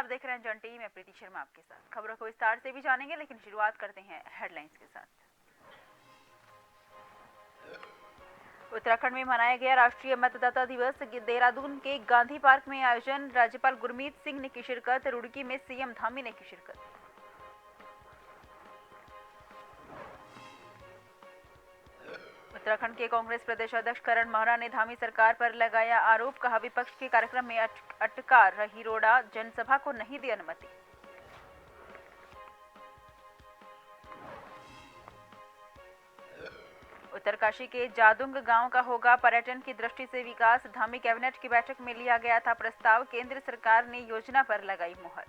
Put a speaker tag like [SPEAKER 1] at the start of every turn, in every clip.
[SPEAKER 1] देख रहे हैं जन टीवी में प्रीति शर्मा आपके साथ। खबरों को विस्तार से भी जानेंगे, लेकिन शुरुआत करते हैं हेडलाइंस के साथ। उत्तराखंड में मनाया गया राष्ट्रीय मतदाता दिवस। देहरादून के गांधी पार्क में आयोजन। राज्यपाल गुरमीत सिंह ने की शिरकत। रुड़की में सीएम धामी ने की शिरकत। उत्तराखंड के कांग्रेस प्रदेश अध्यक्ष करण महरा ने धामी सरकार पर लगाया आरोप। कहा, विपक्ष के कार्यक्रम में अटका रही रोड़ा, जनसभा को नहीं दी अनुमति। उत्तरकाशी के जादुंग गांव का होगा पर्यटन की दृष्टि से विकास। धामी कैबिनेट की बैठक में लिया गया था प्रस्ताव। केंद्र सरकार ने योजना पर लगाई मुहर।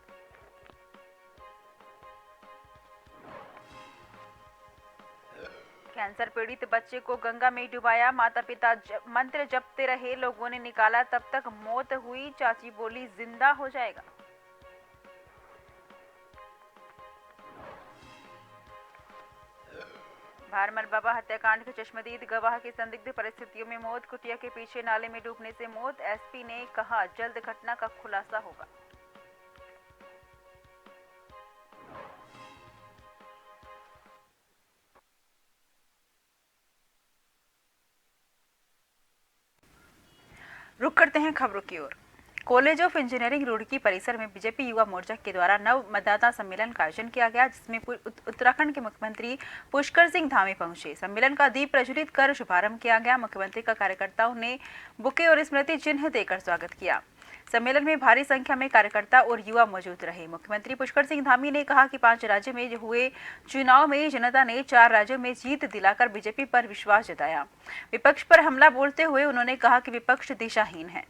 [SPEAKER 1] कैंसर पीड़ित बच्चे को गंगा में डुबाया। माता पिता मंत्र जपते रहे, लोगों ने निकाला, तब तक मौत हुई। चाची बोली जिंदा हो जाएगा। भारमल बाबा हत्याकांड के चश्मदीद गवाह की संदिग्ध परिस्थितियों में मौत। कुटिया के पीछे नाले में डूबने से मौत। एसपी ने कहा, जल्द घटना का खुलासा होगा। रुक करते हैं खबरों की ओर। कॉलेज ऑफ इंजीनियरिंग रुड़की परिसर में बीजेपी युवा मोर्चा के द्वारा नव मतदाता सम्मेलन का आयोजन किया गया, जिसमें उत्तराखंड के मुख्यमंत्री पुष्कर सिंह धामी पहुंचे। सम्मेलन का दीप प्रज्वलित कर शुभारंभ किया गया। मुख्यमंत्री का कार्यकर्ताओं ने बुके और स्मृति चिन्ह देकर स्वागत किया। सम्मेलन में भारी संख्या में कार्यकर्ता और युवा मौजूद रहे। मुख्यमंत्री पुष्कर सिंह धामी ने कहा कि 5 राज्यों में हुए चुनाव में जनता ने 4 राज्यों में जीत दिलाकर बीजेपी पर विश्वास जताया। विपक्ष पर हमला बोलते हुए उन्होंने कहा कि विपक्ष दिशाहीन है।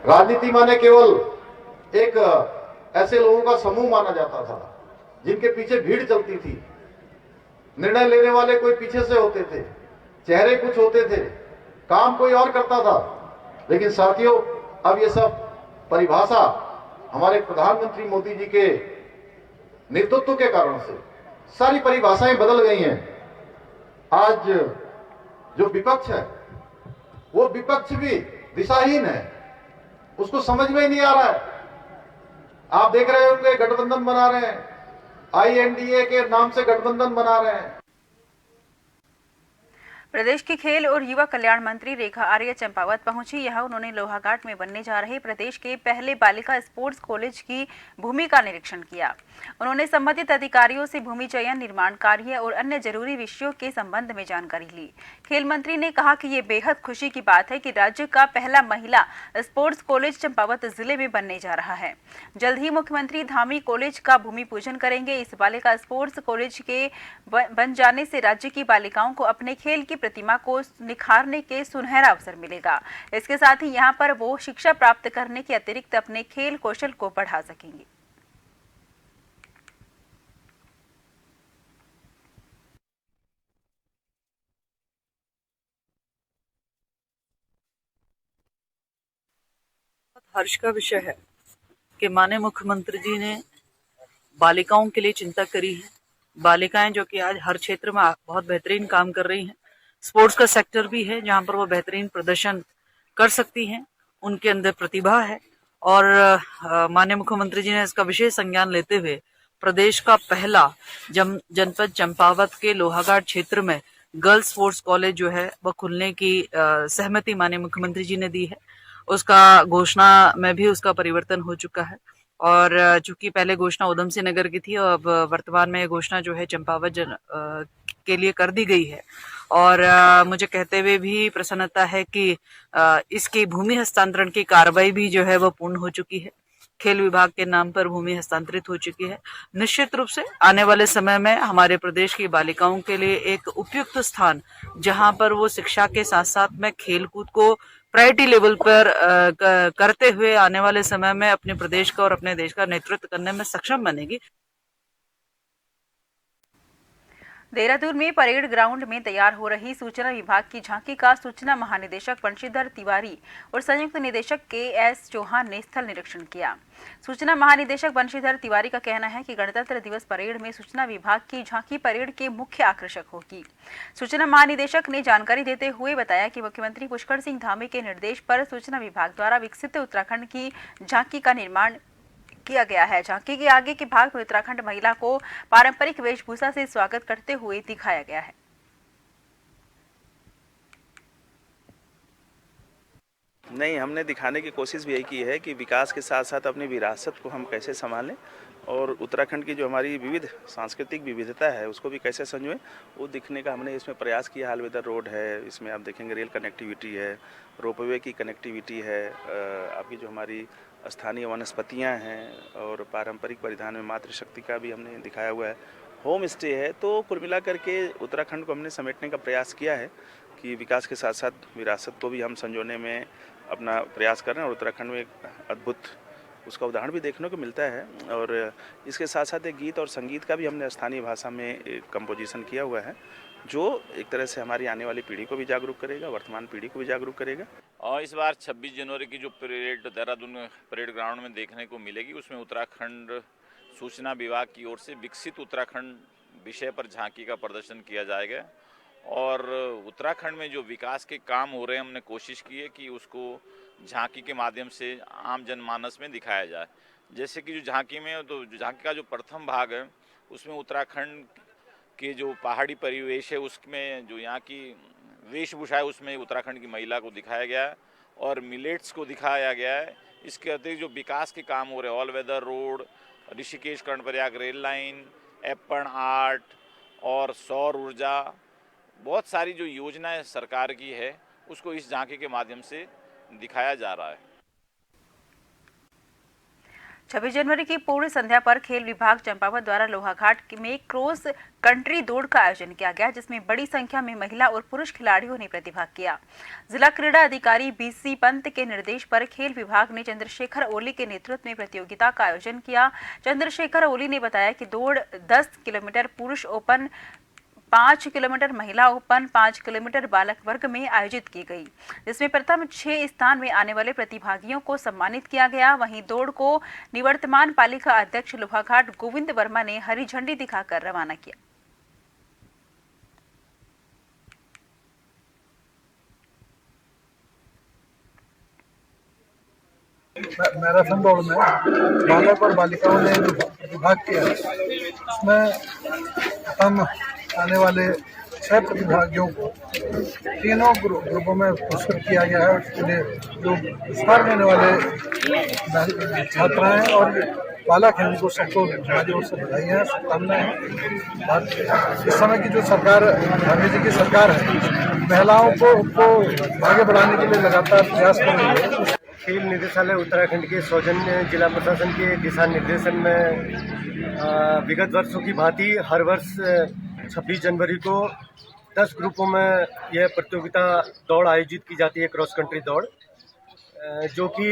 [SPEAKER 2] राजनीति माने केवल एक ऐसे लोगों का समूह माना जाता था जिनके पीछे भीड़ चलती थी। निर्णय लेने वाले कोई पीछे से होते थे, चेहरे कुछ होते थे, काम कोई और करता था। लेकिन साथियों, अब ये सब परिभाषा हमारे प्रधानमंत्री मोदी जी के नेतृत्व के कारण से सारी परिभाषाएं बदल गई हैं। आज जो विपक्ष है वो विपक्ष भी दिशाहीन है, उसको समझ में ही नहीं आ रहा है। आप देख रहे होंगे गठबंधन बना रहे हैं, INDA के नाम से गठबंधन बना रहे हैं।
[SPEAKER 1] प्रदेश की खेल और युवा कल्याण मंत्री रेखा आर्य चंपावत पहुंची। यहां उन्होंने लोहाघाट में बनने जा रहे प्रदेश के पहले बालिका स्पोर्ट्स कॉलेज की भूमि का निरीक्षण किया। उन्होंने संबंधित अधिकारियों से भूमि चयन, निर्माण कार्य और अन्य जरूरी विषयों के संबंध में जानकारी ली। खेल मंत्री ने कहा कि ये बेहद खुशी की बात है कि राज्य का पहला महिला स्पोर्ट्स कॉलेज चंपावत जिले में बनने जा रहा है। जल्द ही मुख्यमंत्री धामी कॉलेज का भूमि पूजन करेंगे। इस बालिका स्पोर्ट्स कॉलेज के बन जाने से राज्य की बालिकाओं को अपने खेल की प्रतिमा को निखारने के सुनहरा अवसर मिलेगा। इसके साथ ही यहाँ पर वो शिक्षा प्राप्त करने के अतिरिक्त अपने खेल कौशल को बढ़ा सकेंगे।
[SPEAKER 3] हर्ष का विषय है कि माननीय मुख्यमंत्री जी ने बालिकाओं के लिए चिंता करी है। बालिकाएं जो कि आज हर क्षेत्र में बहुत बेहतरीन काम कर रही हैं। स्पोर्ट्स का सेक्टर भी है जहां पर वो बेहतरीन प्रदर्शन कर सकती हैं, उनके अंदर प्रतिभा है। और माननीय मुख्यमंत्री जी ने इसका विशेष संज्ञान लेते हुए प्रदेश का पहला जनपद चंपावत के लोहाघाट क्षेत्र में गर्ल्स स्पोर्ट्स कॉलेज जो है वह खुलने की सहमति माननीय मुख्यमंत्री जी ने दी है। उसका घोषणा में भी उसका परिवर्तन हो चुका है। और चूंकि पहले घोषणा उधम सिंह नगर की थी, अब वर्तमान में घोषणा जो है चंपावत के लिए कर दी गई है। और मुझे कहते हुए भी प्रसन्नता है कि इसकी भूमि हस्तांतरण की कार्रवाई भी जो है वो पूर्ण हो चुकी है। खेल विभाग के नाम पर भूमि हस्तांतरित हो चुकी है। निश्चित रूप से आने वाले समय में हमारे प्रदेश की बालिकाओं के लिए एक उपयुक्त स्थान, जहां पर वो शिक्षा के साथ साथ में खेलकूद को प्रायोरिटी लेवल पर करते हुए आने वाले समय में अपने प्रदेश का और अपने देश का नेतृत्व करने में सक्षम बनेगी।
[SPEAKER 1] देहरादून में परेड ग्राउंड में तैयार हो रही सूचना विभाग की झांकी का सूचना महानिदेशक बंशीधर तिवारी और संयुक्त निदेशक के.एस. चौहान ने स्थल निरीक्षण किया। सूचना महानिदेशक बंशीधर तिवारी का कहना है कि गणतंत्र दिवस परेड में सूचना विभाग की झांकी परेड के मुख्य आकर्षक होगी। सूचना महानिदेशक ने जानकारी देते हुए बताया कि मुख्यमंत्री पुष्कर सिंह धामी के निर्देश पर सूचना विभाग द्वारा विकसित उत्तराखंड की झांकी का निर्माण किया गया है। झांकी के आगे के भाग में उत्तराखंड महिला को पारंपरिक वेशभूषा से स्वागत करते हुए दिखाया गया है।
[SPEAKER 4] नहीं, हमने दिखाने की कोशिश भी यही की है कि विकास के साथ साथ अपनी विरासत को हम कैसे संभालें और उत्तराखंड की जो हमारी विविध सांस्कृतिक विविधता है उसको भी कैसे संजोएं, वो दिखने का हमने इसमें प्रयास किया। ऑल वेदर रोड है, इसमें आप देखेंगे रेल कनेक्टिविटी है, रोपवे की कनेक्टिविटी है, आपकी जो हमारी स्थानीय वनस्पतियाँ हैं और पारंपरिक परिधान में मातृशक्ति का भी हमने दिखाया हुआ है। होम स्टे है, तो कुल मिलाकर के उत्तराखंड को हमने समेटने का प्रयास किया है कि विकास के साथ साथ विरासत को भी हम संजोने में अपना प्रयास कर रहे हैं और उत्तराखंड में एक अद्भुत उसका उदाहरण भी देखने को मिलता है। और इसके साथ साथ एक गीत और संगीत का भी हमने स्थानीय भाषा में एक कंपोजिशन किया हुआ है जो एक तरह से हमारी आने वाली पीढ़ी को भी जागरूक करेगा, वर्तमान पीढ़ी को भी जागरूक करेगा।
[SPEAKER 5] और इस बार 26 जनवरी की जो परेड देहरादून परेड ग्राउंड में देखने को मिलेगी उसमें उत्तराखंड सूचना विभाग की ओर से विकसित उत्तराखंड विषय पर झांकी का प्रदर्शन किया जाएगा। और उत्तराखंड में जो विकास के काम हो रहे हैं हमने कोशिश की है कि उसको झांकी के माध्यम से आम जनमानस में दिखाया जाए। जैसे कि जो झांकी में तो झांकी का जो प्रथम भाग है उसमें उत्तराखंड के जो पहाड़ी परिवेश है उसमें जो यहाँ की वेशभूषा है उसमें उत्तराखंड की महिला को दिखाया गया है और मिलेट्स को दिखाया गया है। इसके अतिरिक्त जो विकास के काम हो रहे हैं all weather road, Rishikesh Karnaprayag rail line, Aipan art और सौर ऊर्जा, बहुत सारी जो योजनाएं सरकार की है उसको इस झांकी के माध्यम से दिखाया जा रहा है।
[SPEAKER 1] 26 जनवरी की पूर्व संध्या पर खेल विभाग चंपावत द्वारा लोहाघाट में क्रॉस कंट्री दौड़ का आयोजन किया गया जिसमें बड़ी संख्या में महिला और पुरुष खिलाड़ियों ने प्रतिभाग किया। जिला क्रीड़ा अधिकारी बीसी पंत के निर्देश पर खेल विभाग ने चंद्रशेखर ओली के नेतृत्व में प्रतियोगिता का आयोजन किया। चंद्रशेखर ओली ने बताया कि दौड़ 10 किलोमीटर पुरुष ओपन, 5 किलोमीटर महिला ओपन, 5 किलोमीटर बालक वर्ग में आयोजित की गई, जिसमें प्रथम 6 स्थान में आने वाले प्रतिभागियों को सम्मानित किया गया। वहीं दौड़ को निवर्तमान पालिका अध्यक्ष लोहाघाट गोविंद वर्मा ने हरी झंडी दिखाकर रवाना किया।
[SPEAKER 6] मैराथन दौड़ में बालक और बालिकाओं ने विभाग किया। उसमें हम आने वाले 6 प्रतिभागियों को तीनों ग्रुपों में पुरस्कृत किया गया है। उसके लिए जो पुरस्कार देने वाले छात्राएं और बालक हैं उनको सबको हमारी ओर से बधाई है, शुभकामनाएं हैं। इस समय की जो सरकार, गांधी जी की सरकार है, महिलाओं को आगे बढ़ाने के लिए लगातार प्रयास कर रही है।
[SPEAKER 7] खेल निदेशालय उत्तराखंड के सौजन्य जिला प्रशासन के दिशा निर्देशन में विगत वर्षों की भांति हर वर्ष 26 जनवरी को 10 ग्रुपों में यह प्रतियोगिता दौड़ आयोजित की जाती है, क्रॉस कंट्री दौड़, जो कि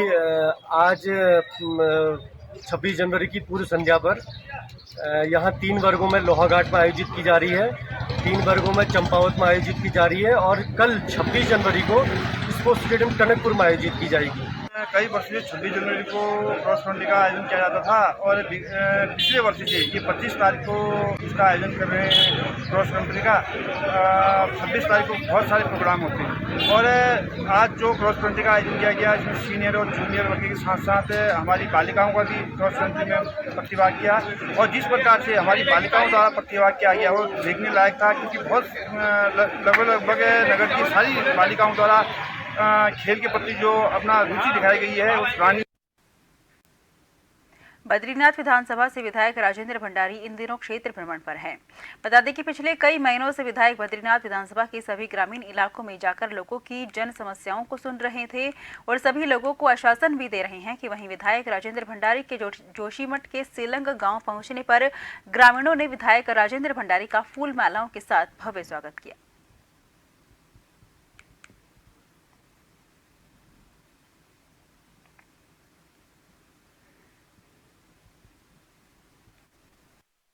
[SPEAKER 7] आज 26 जनवरी की पूर्व संध्या पर यहाँ 3 वर्गों में लोहाघाट में आयोजित की जा रही है, 3 वर्गों में चंपावत में आयोजित की जा रही है और कल 26 जनवरी को स्पोर्ट्स स्टेडियम टनकपुर में आयोजित की जाएगी।
[SPEAKER 8] कई वर्ष से 26 जनवरी को क्रॉस कंट्री का आयोजन किया जाता था और पिछले वर्ष से ये 25 तारीख को इसका आयोजन कर रहे हैं क्रॉस कंट्री का। 26 तारीख को बहुत सारे प्रोग्राम होते हैं और आज जो क्रॉस कंट्री का आयोजन किया गया इसमें सीनियर और जूनियर वर्ग के साथ साथ हमारी बालिकाओं का भी क्रॉस कंट्री में प्रतिभाग किया और जिस प्रकार से हमारी बालिकाओं द्वारा प्रतिभाग किया गया वो देखने लायक था, क्योंकि बहुत लगभग नगर की सारी बालिकाओं द्वारा खेल के प्रति जो अपना रुचि दिखाई गई है उस रानी।
[SPEAKER 1] बद्रीनाथ विधानसभा से विधायक राजेंद्र भंडारी इन दिनों क्षेत्र भ्रमण पर हैं। बता दें कि पिछले कई महीनों से विधायक बद्रीनाथ विधानसभा के सभी ग्रामीण इलाकों में जाकर लोगों की जन समस्याओं को सुन रहे थे और सभी लोगों को आश्वासन भी दे रहे हैं कि वहीं विधायक राजेंद्र भंडारी के जोशीमठ के सेलंग गांव पहुंचने पर ग्रामीणों ने विधायक राजेंद्र भंडारी का फूल मालाओं के साथ भव्य स्वागत किया।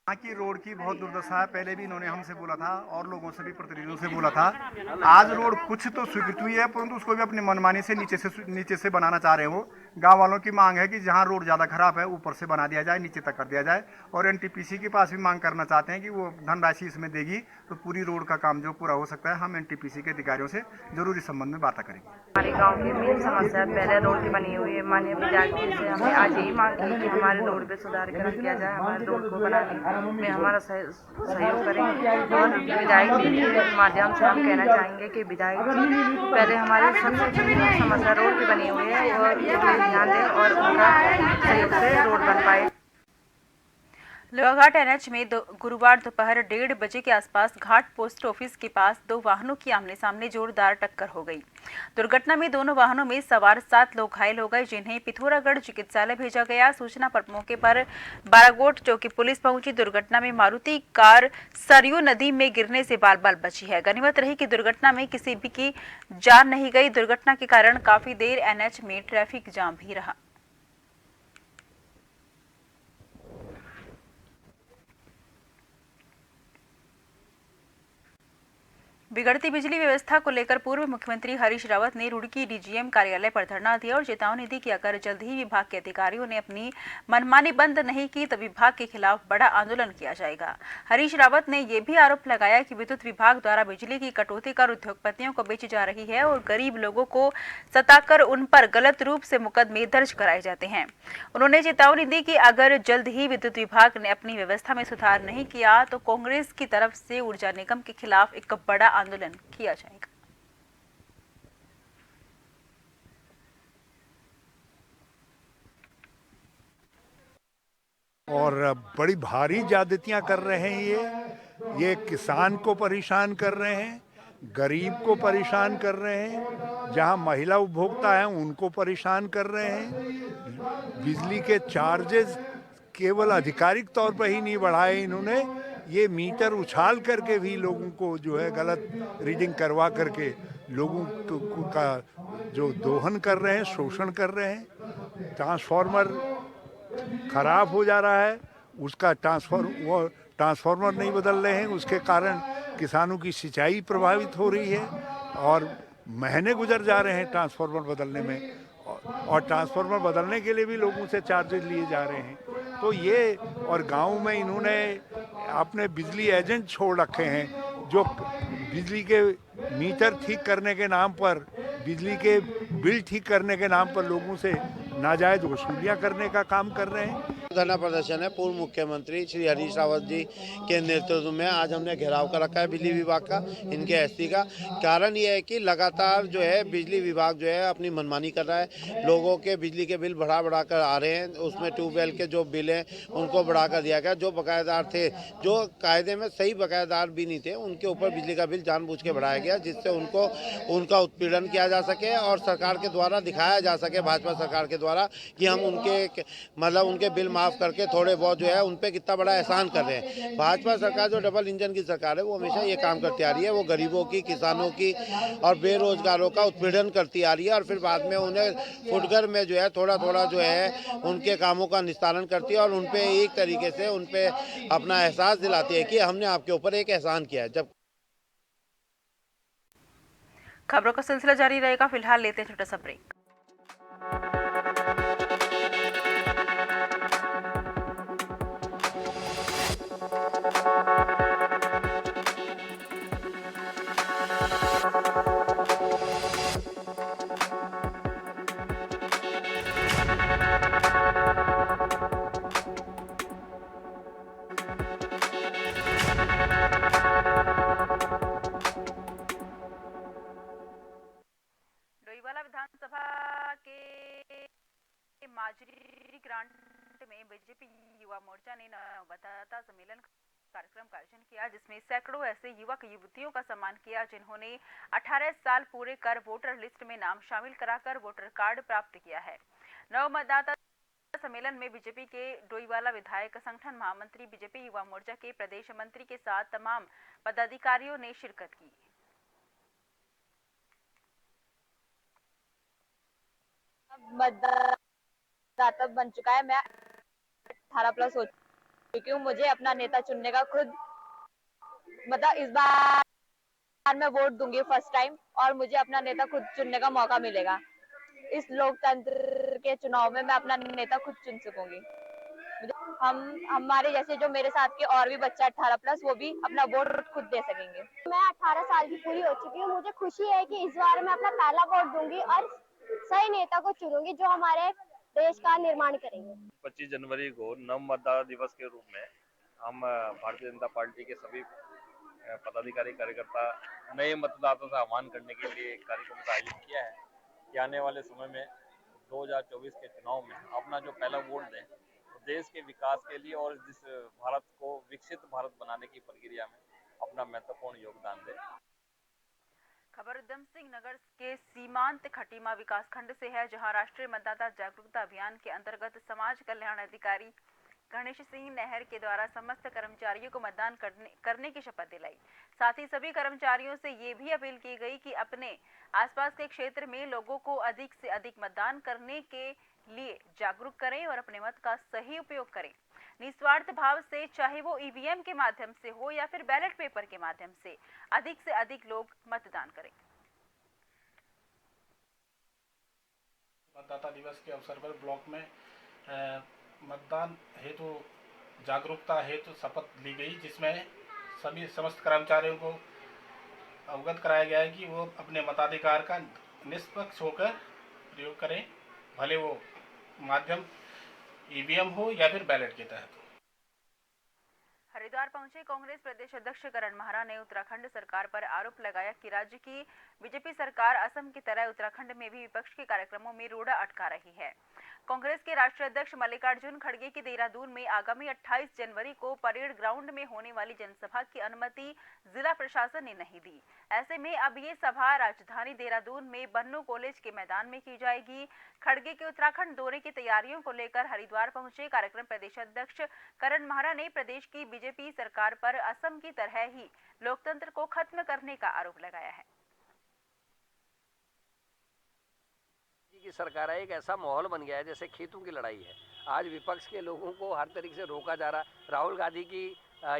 [SPEAKER 8] यहाँ की रोड की बहुत दुर्दशा है। पहले भी इन्होंने हमसे बोला था और लोगों से भी, प्रतिनिधियों से बोला था। आज रोड कुछ तो स्वीकृत हुई है, परंतु उसको भी अपनी मनमानी से नीचे से बनाना चाह रहे हैं। वो गांव वालों की मांग है कि जहां रोड ज़्यादा खराब है ऊपर से बना दिया जाए, नीचे तक कर दिया जाए। और एनटीपीसी के पास भी मांग करना चाहते हैं कि वो धनराशि इसमें देगी तो पूरी रोड का काम जो पूरा हो सकता है। हम एनटीपीसी के अधिकारियों से जरूर इस संबंध में बात करेंगे।
[SPEAKER 9] हमारे गांव की मेन समस्या पहले रोड की बनी हुई है। माननीय विधायक जी से हमें आज यही मांग की कि हमारे रोड पे सुधारीकरण किया जाए, हमारे रोड को बनाने में हमारा सहयोग करें। और विधायक जी के माध्यम से हम कहना चाहेंगे कि विधायक जी पहले हमारी सबसे समस्या रोड की बनी हुई है और उस पर ध्यान दें और उनका सहयोग से रोड बन पाए।
[SPEAKER 1] लोहाघाट एनएच में गुरुवार दोपहर 1:30 बजे के आसपास घाट पोस्ट ऑफिस के पास दो वाहनों की आमने सामने जोरदार टक्कर हो गई। दुर्घटना में दोनों वाहनों में सवार 7 लोग घायल हो गए, जिन्हें पिथौरागढ़ चिकित्सालय भेजा गया। सूचना पर मौके पर बारागोट चौकी पुलिस पहुंची। दुर्घटना में मारुति कार सरयू नदी में गिरने से बाल बाल बची है। गनीमत रही कि दुर्घटना में किसी भी की जान नहीं गई। दुर्घटना के कारण काफी देर एनएच में ट्रैफिक जाम भी रहा। बिगड़ती बिजली व्यवस्था को लेकर पूर्व मुख्यमंत्री हरीश रावत ने रुड़की डीजीएम कार्यालय पर धरना दिया और चेतावनी दी कि अगर जल्द ही विभाग के अधिकारियों ने अपनी मनमानी बंद नहीं की तो विभाग के खिलाफ बड़ा आंदोलन किया जाएगा। हरीश रावत ने यह भी आरोप लगाया कि विद्युत विभाग द्वारा बिजली की कटौती कर उद्योगपतियों को बेची जा रही है और गरीब लोगों को सताकर उन पर गलत रूप से मुकदमे दर्ज कराए जाते हैं। उन्होंने चेतावनी दी कि अगर जल्द ही विद्युत विभाग ने अपनी व्यवस्था में सुधार नहीं किया तो कांग्रेस की तरफ से ऊर्जा निगम के खिलाफ एक बड़ा आंदोलन किया जाएगा।
[SPEAKER 10] और बड़ी भारी ज्यादतियां कर रहे हैं। ये किसान को परेशान कर रहे हैं, गरीब को परेशान कर रहे हैं, जहां महिला उपभोक्ता हैं उनको परेशान कर रहे हैं। बिजली के चार्जेस केवल आधिकारिक तौर पर ही नहीं बढ़ाए इन्होंने, ये मीटर उछाल करके भी लोगों को जो है गलत रीडिंग करवा करके लोगों का जो दोहन कर रहे हैं, शोषण कर रहे हैं। ट्रांसफार्मर खराब हो जा रहा है, उसका ट्रांसफार्मर नहीं बदल रहे हैं, उसके कारण किसानों की सिंचाई प्रभावित हो रही है और महीने गुजर जा रहे हैं ट्रांसफार्मर बदलने में, और ट्रांसफार्मर बदलने के लिए भी लोगों से चार्जेस लिए जा रहे हैं। तो ये, और गांव में इन्होंने अपने बिजली एजेंट छोड़ रखे हैं जो बिजली के मीटर ठीक करने के नाम पर, बिजली के बिल ठीक करने के नाम पर लोगों से नाजायज वसूलियां करने का काम कर रहे हैं।
[SPEAKER 11] धरना प्रदर्शन है पूर्व मुख्यमंत्री श्री हरीश रावत जी के नेतृत्व में। आज हमने घेराव कर रखा है बिजली विभाग का, इनके एसपी का। कारण ये है कि लगातार जो है बिजली विभाग जो है अपनी मनमानी कर रहा है। लोगों के बिजली के बिल बढ़ा कर आ रहे हैं, उसमें ट्यूबवेल के जो बिल हैं उनको बढ़ा कर दिया गया। जो बकायेदार थे, जो कायदे में सही बकायेदार भी नहीं थे, उनके ऊपर बिजली का बिल जानबूझ के बढ़ाया गया, जिससे उनका उत्पीड़न किया जा सके और सरकार के द्वारा दिखाया जा सके, भाजपा सरकार के द्वारा, कि हम उनके बिल माफ करके थोड़े बहुत जो है उन पे कितना बड़ा एहसान कर रहे हैं। भाजपा सरकार जो डबल इंजन की सरकार है वो हमेशा ये काम करती आ रही है। वो गरीबों की, किसानों की और बेरोजगारों का उत्पीड़न करती आ रही है और फिर बाद में उन्हें फुटकर में जो है थोड़ा थोड़ा जो है उनके कामों का निस्तारण करती है और उन पे एक तरीके से उन पे अपना एहसास दिलाती है कि हमने आपके ऊपर एक एहसान किया है। जब
[SPEAKER 1] खबरों का सिलसिला जारी रहेगा, फिलहाल लेते हैं छोटा सा ब्रेक। विधानसभा के माजरी ग्रांट में बीजेपी युवा मोर्चा ने मतदाता सम्मेलन कार्यक्रम का आयोजन किया, जिसमें सैकड़ों ऐसे युवक युवतियों का सम्मान किया जिन्होंने 18 साल पूरे कर वोटर लिस्ट में नाम शामिल कराकर वोटर कार्ड प्राप्त किया है। नव मतदाता सम्मेलन में बीजेपी के डोईवाला विधायक, संगठन महामंत्री, बीजेपी युवा मोर्चा के प्रदेश मंत्री के साथ तमाम पदाधिकारियों ने शिरकत की।
[SPEAKER 12] मतदाता बन चुका है, मैं 18+ हो क्योंकि मुझे अपना नेता चुनने का खुद मतलब इस बार मैं वोट दूंगी फर्स्ट टाइम, और मुझे अपना नेता खुद चुनने का मौका मिलेगा। इस लोकतंत्र के चुनाव में मैं अपना नेता खुद चुन सकूंगी। हम हमारे जैसे जो मेरे साथ के और भी बच्चे 18+ वो भी अपना वोट खुद दे सकेंगे।
[SPEAKER 13] मैं 18 साल की पूरी हो चुकी हूँ। मुझे खुशी है कि इस बार मैं अपना पहला वोट दूंगी और सही नेता को चुनूंगी जो हमारे देश का निर्माण करेंगे।
[SPEAKER 14] 25 जनवरी को नव मतदाता दिवस के रूप में हम भारतीय जनता पार्टी के सभी पदाधिकारी कार्यकर्ता नए मतदाताओं से आह्वान करने के लिए एक कार्यक्रम का आयोजन किया है कि आने वाले समय में 2024 के चुनाव में अपना जो पहला वोट दें तो देश के विकास के लिए और जिस भारत को विकसित भारत बनाने की प्रक्रिया में अपना महत्वपूर्ण योगदान दें।
[SPEAKER 1] खबर उधम सिंह नगर के सीमांत खटीमा विकासखंड से है, जहां राष्ट्रीय मतदाता जागरूकता अभियान के अंतर्गत समाज कल्याण अधिकारी गणेश सिंह नहर के द्वारा समस्त कर्मचारियों को मतदान करने की शपथ दिलाई। साथ ही सभी कर्मचारियों से ये भी अपील की गई कि अपने आसपास के क्षेत्र में लोगों को अधिक से अधिक मतदान करने के लिए जागरूक करें और अपने मत का सही उपयोग करें। निस्वार्थ भाव से, चाहे वो ईवीएम के माध्यम से हो या फिर बैलेट पेपर के माध्यम से अधिक लोग मतदान करें।
[SPEAKER 15] मतदाता दिवस के अवसर पर ब्लॉक में मतदान हेतु जागरूकता हेतु शपथ ली गई, जिसमें सभी समस्त कर्मचारियों को अवगत कराया गया है कि वो अपने मताधिकार का निष्पक्ष होकर प्रयोग करें, भले वो माध्यम ईवीएम हो या फिर बैलेट के तहत।
[SPEAKER 1] हरिद्वार पहुंचे कांग्रेस प्रदेश अध्यक्ष करण माहरा ने उत्तराखंड सरकार पर आरोप लगाया कि राज्य की बीजेपी सरकार असम की तरह उत्तराखंड में भी विपक्ष के कार्यक्रमों में रोड़ा अटका रही है। कांग्रेस के राष्ट्रीय अध्यक्ष मल्लिकार्जुन खड़गे की देहरादून में आगामी 28 जनवरी को परेड ग्राउंड में होने वाली जनसभा की अनुमति जिला प्रशासन ने नहीं दी। ऐसे में अब ये सभा राजधानी देहरादून में बन्नू कॉलेज के मैदान में की जाएगी। खड़गे के उत्तराखंड दौरे की तैयारियों को लेकर हरिद्वार पहुंचे कार्यक्रम प्रदेश अध्यक्ष करण माहरा ने प्रदेश की बीजेपी सरकार पर असम की तरह ही लोकतंत्र को खत्म करने का आरोप लगाया है।
[SPEAKER 16] की सरकार है, एक ऐसा माहौल बन गया है जैसे खेतों की लड़ाई है। आज विपक्ष के लोगों को हर तरीके से रोका जा रहा। राहुल गांधी की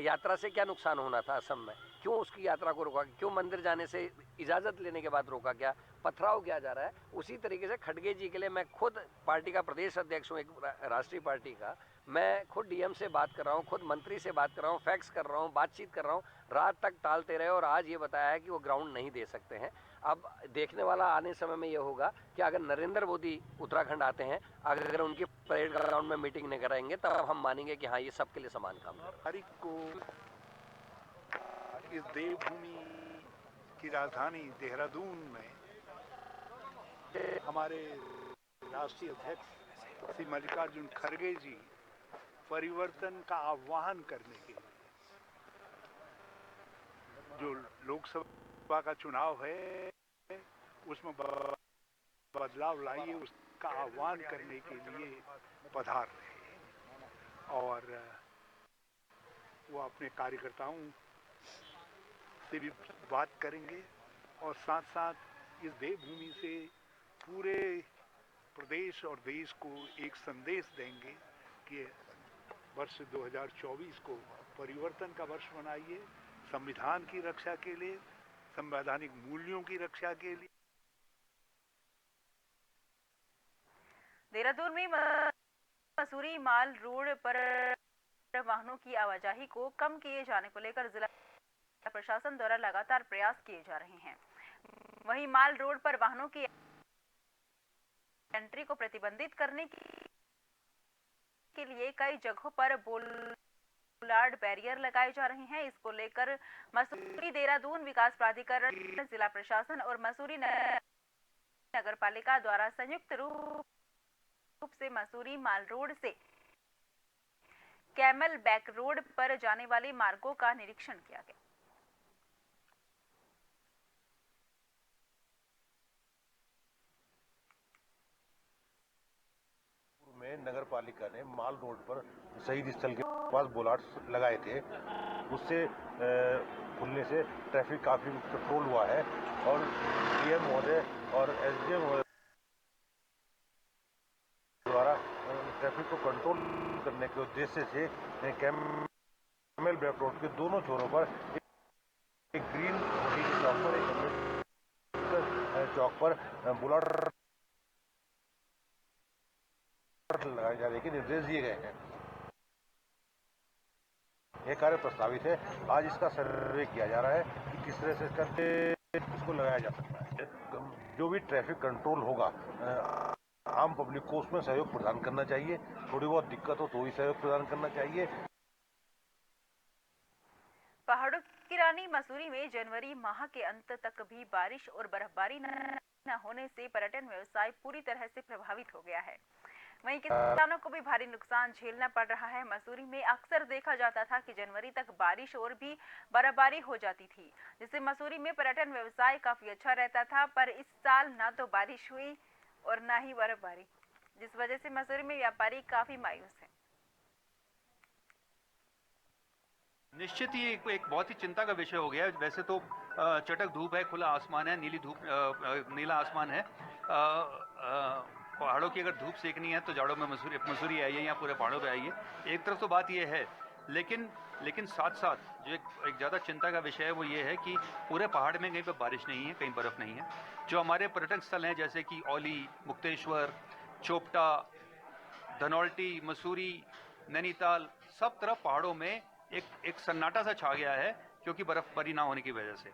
[SPEAKER 16] यात्रा से क्या नुकसान होना था असम में, क्यों उसकी यात्रा को रोका, क्यों मंदिर जाने से इजाज़त लेने के बाद रोका गया, पथराव किया जा रहा है। उसी तरीके से खड़गे जी के लिए मैं खुद पार्टी का प्रदेश अध्यक्ष हूँ, एक राष्ट्रीय पार्टी का, मैं खुद डीएम से बात कर रहा हूँ, खुद मंत्री से बात कर रहा हूँ, फैक्स कर रहा हूँ, बातचीत कर रहा हूँ, रात तक टालते रहे और आज ये बताया है कि वो ग्राउंड नहीं दे सकते हैं। अब देखने वाला आने समय में ये होगा कि अगर नरेंद्र मोदी उत्तराखंड आते हैं, अगर उनके परेड ग्राउंड में मीटिंग नहीं कराएंगे तब हम मानेंगे कि हाँ ये सबके लिए समान काम है।
[SPEAKER 10] तारीख को इस देवभूमि की राजधानी देहरादून में हमारे राष्ट्रीय अध्यक्ष श्री मल्लिकार्जुन खड़गे जी परिवर्तन का आह्वान करने के लिए, जो लोकसभा का चुनाव है उसमें बदलाव लाइए, उसका आह्वान करने के लिए पधार रहे हैं। और वो अपने कार्यकर्ताओं से भी बात करेंगे और साथ साथ इस देवभूमि से पूरे प्रदेश और देश को एक संदेश देंगे कि वर्ष 2024 को परिवर्तन का वर्ष बनाइए, संविधान की रक्षा के लिए, संवैधानिक मूल्यों की रक्षा के लिए।
[SPEAKER 1] देहरादून में मसूरी माल रोड पर वाहनों की आवाजाही को कम किए जाने को लेकर जिला प्रशासन द्वारा लगातार प्रयास किए जा रहे हैं। वहीं माल रोड पर वाहनों की एंट्री को प्रतिबंधित करने के लिए कई जगहों पर बोलार्ड बैरियर लगाए जा रहे हैं। इसको लेकर मसूरी देहरादून विकास प्राधिकरण, जिला प्रशासन और मसूरी नगर पालिका द्वारा संयुक्त रूप से मसूरी माल रोड से कैमल बैक रोड पर जाने वाले मार्गों का निरीक्षण किया गया।
[SPEAKER 17] में नगर पालिका ने माल रोड पर शहीद स्थल के पास बोलार्ड्स लगाए थे, उससे खुलने से ट्रैफिक काफी कंट्रोल हुआ है और डीएम महोदय और एसडीएम महोदय द्वारा ट्रैफिक को कंट्रोल करने के उद्देश्य से कैमल बैक रोड के दोनों छोरों पर एक ग्रीन चौक पर चौक पर बुलेट लगाए जाने के निर्देश दिए गए हैं। यह कार्य प्रस्तावित है। आज इसका सर्वे किया जा रहा है कि किस तरह से इसको लगाया जा सकता है। जो भी ट्रैफिक कंट्रोल होगा, आम पब्लिक को उसमें सहयोग प्रदान करना चाहिए। थोड़ी बहुत दिक्कत हो तो ही सहयोग प्रदान करना चाहिए।
[SPEAKER 1] पहाड़ों की रानी मसूरी में जनवरी माह के अंत तक भी बारिश और बर्फबारी न होने से पर्यटन व्यवसाय पूरी तरह से प्रभावित हो गया है। वहीं किसानों को भी भारी नुकसान झेलना पड़ रहा है। मसूरी में अक्सर देखा जाता था कि जनवरी तक बारिश और भी बर्फबारी हो जाती थी, जिससे मसूरी में पर्यटन व्यवसाय काफी अच्छा रहता था। पर इस साल ना तो बारिश हुई और ना ही बर्फबारी, जिस वजह से मसूरी में व्यापारी काफी मायूस हैं।
[SPEAKER 18] निश्चित ही एक बहुत ही चिंता का विषय हो गया है। वैसे तो चटक धूप है, खुला आसमान है, नीला आसमान है। पहाड़ों की अगर धूप सेकनी है तो जाड़ों में मसूरी आइए या पूरे पहाड़ों पे आइए। एक तरफ तो बात ये है, लेकिन साथ साथ जो एक ज़्यादा चिंता का विषय है वो ये है कि पूरे पहाड़ में कहीं पर बारिश नहीं है, कहीं बर्फ़ नहीं है। जो हमारे पर्यटन स्थल हैं जैसे कि औली, मुक्तेश्वर, चोपटा, धनौल्टी, मसूरी, नैनीताल, सब तरफ पहाड़ों में एक सन्नाटा सा छा गया है क्योंकि बर्फबारी ना होने की वजह से।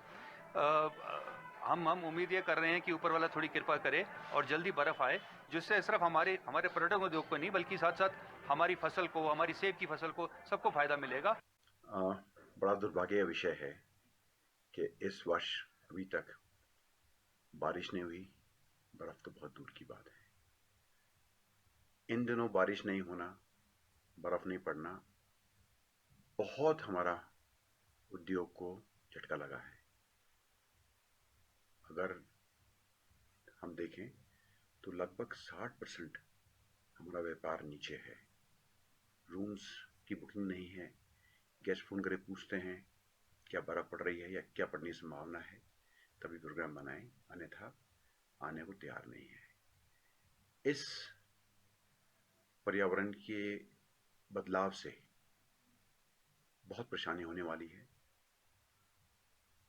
[SPEAKER 18] हम उम्मीद ये कर रहे हैं कि ऊपर वाला थोड़ी कृपा करे और जल्दी बर्फ आए, जिससे सिर्फ हमारे पर्यटन उद्योग को नहीं बल्कि साथ साथ हमारी फसल को, हमारी सेब की फसल को, सबको फायदा मिलेगा।
[SPEAKER 19] बड़ा दुर्भाग्य विषय है कि इस वर्ष अभी तक बारिश नहीं हुई। बर्फ तो बहुत दूर की बात है। इन दिनों बारिश नहीं होना, बर्फ नहीं पड़ना बहुत हमारा उद्योग को झटका लगा है। अगर हम देखें तो लगभग 60% हमारा व्यापार नीचे है। रूम्स की बुकिंग नहीं है। गेस्ट फोन करे पूछते हैं क्या बर्फ पड़ रही है या क्या पड़ने की संभावना है, तभी प्रोग्राम बनाएं, अन्यथा आने को तैयार नहीं है। इस पर्यावरण के बदलाव से बहुत परेशानी होने वाली है।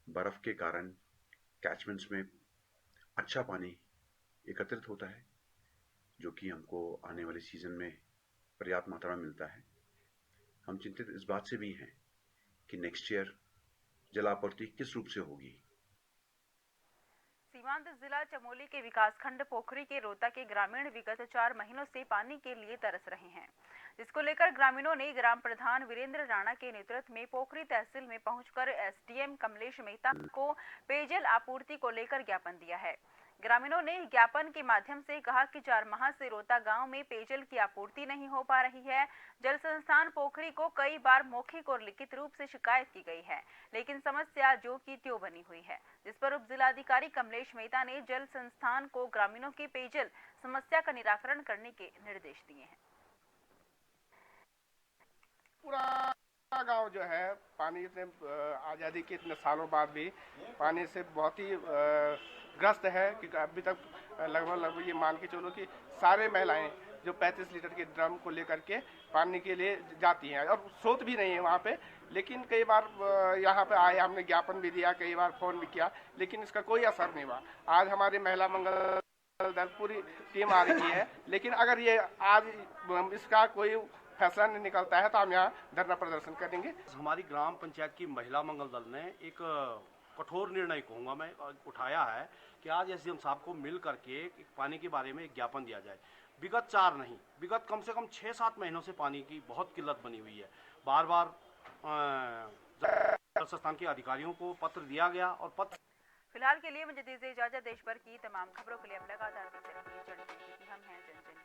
[SPEAKER 19] बर्फ के कारण कैचमेंट्स में अच्छा पानी एकत्रित होता है, जो कि हमको आने वाले सीजन में पर्याप्त मात्रा में मिलता है। हम चिंतित इस बात से भी हैं कि नेक्स्ट ईयर जलापूर्ति किस रूप से होगी।
[SPEAKER 1] सीमांत जिला चमोली के विकासखंड पोखरी के रोता के ग्रामीण विगत 4 महीनों से पानी के लिए तरस रहे हैं, जिसको लेकर ग्रामीणों ने ग्राम प्रधान वीरेंद्र राणा के नेतृत्व में पोखरी तहसील में पहुंचकर एसडीएम कमलेश मेहता को पेयजल आपूर्ति को लेकर ज्ञापन दिया है। ग्रामीणों ने ज्ञापन के माध्यम से कहा कि 4 माह से रोता गांव में पेयजल की आपूर्ति नहीं हो पा रही है। जल संस्थान पोखरी को कई बार मौखिक और लिखित रूप से शिकायत की गई है, लेकिन समस्या जो की त्यों बनी हुई है, जिस पर उप जिलाधिकारी कमलेश मेहता ने जल संस्थान को ग्रामीणों की पेयजल समस्या का निराकरण करने के निर्देश दिए हैं।
[SPEAKER 20] पूरा गांव जो है पानी से आज़ादी के इतने सालों बाद भी पानी से बहुत ही ग्रस्त है कि अभी तक लगभग ये मान के चलो कि सारे महिलाएं जो 35 लीटर के ड्रम को लेकर के पानी के लिए जाती हैं और स्रोत भी नहीं है वहाँ पे। लेकिन कई बार यहाँ पे आए, हमने ज्ञापन भी दिया, कई बार फोन भी किया, लेकिन इसका कोई असर नहीं हुआ। आज हमारी महिला मंगल दल पूरी टीम आ रही है, लेकिन अगर ये आज इसका कोई फैसला नहीं निकलता है तो हम यहाँ धरना प्रदर्शन करेंगे।
[SPEAKER 21] हमारी ग्राम पंचायत की महिला मंगल दल ने एक कठोर निर्णय कहूँगा मैं उठाया है कि आज एसडीएम साहब को मिल करके एक पानी के बारे में एक ज्ञापन दिया जाए। विगत 4 नहीं, विगत कम से कम 6-7 महीनों से पानी की बहुत किल्लत बनी हुई है। बार बार जल संस्थान के अधिकारियों को पत्र दिया गया और पत्र।
[SPEAKER 1] फिलहाल के लिए मुझे दीजिए इजाजत। देश भर की तमाम खबरों के लिए आप लगातार हम हैं जन जन।